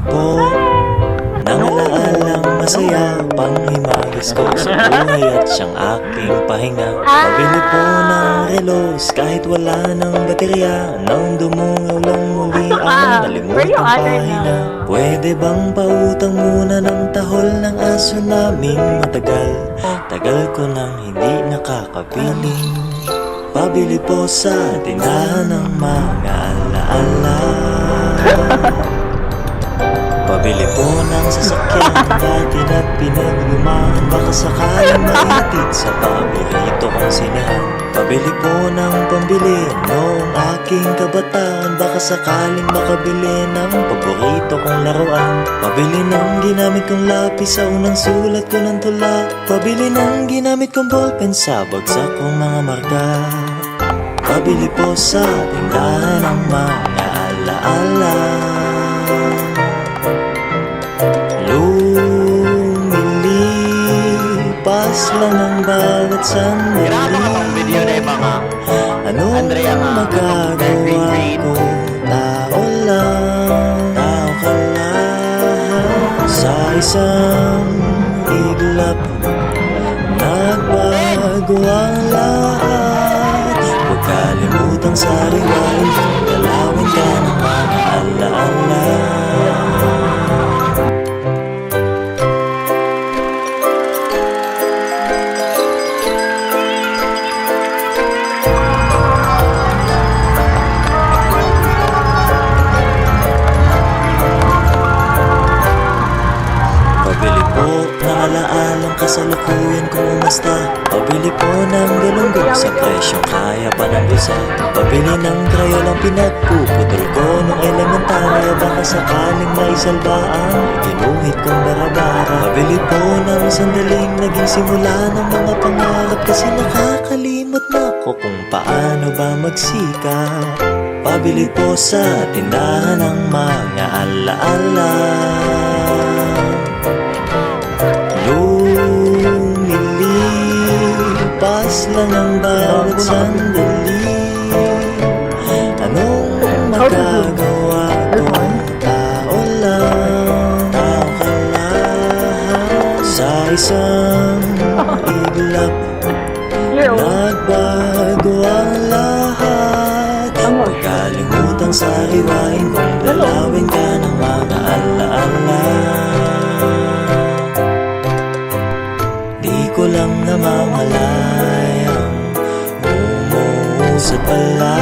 po ng alaalang masaya, panghimagas ko sa buhay at siyang aking pahinga. Pabili po ng relos kahit wala ng baterya, nang dumungaw lang muli ang nalimutang pahina. Pwede bang pautang muna ng tahol ng aso naming matagal? Tagal ko nang hindi nakakabiling pabili po sa tindahan ng mga alaala. Pabili po ng sasakyan dati na pinaglumahan, baka sakaling maitid sa paborito kong sinehan. Pabili po ng pambili noong aking kabataan, baka sakaling makabili ng paborito kong laruan. Pabili ng ginamit kong lapis sa unang sulat ko ng tula, pabili ng ginamit kong ballpen sa bagsak kong mga marka. Pabili po sa tindahan ng mga alaala. Lumilipas lang ang bawat sandali. Anong magagawa ko? Tao lang, tao ka lang. Sa isang iglap nagbago ang lahat. Huwag kalimutang sariwain, dalawin ka ng mga alaala. Pabili po ng alaalang kasalukuyan kung umasta. Pabili po ng galunggong sa presyong kaya pa ng isa. Pabili ng krayolang pinagpuputol ko nung elementarya, baka sakaling maisalba ang iginuhit kong barabara. Pabili po ng sandaling naging simula ng mga pangarap, kasi nakakalimot na ko kung paano ba magsikap. Pabili po sa tindahan ng mga alaala. Lumilipas lang ang bawat sandali. Anong magagawa ko? Tao lang, tao ka lang. Sa isang iglap nagbago ang lahat. Huwag kalimutang sariwain kung dalawin ka ng mga alaala. Di ko lang namamalayang umuusad pala,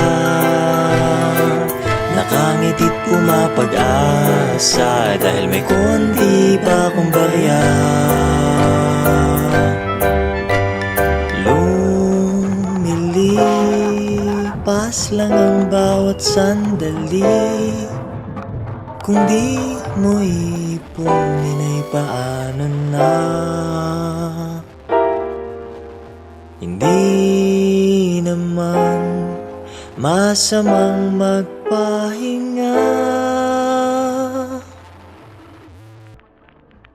nakangiti't pumapag-asa dahil may konti pa akong barya. Lumilipas lang ang bawat sandali. Kung di mo ipunin ay paano na? Hindi naman masamang magpahinga.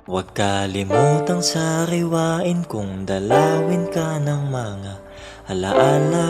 Huwag kalimutang sariwain kung dalawin ka ng mga alaala.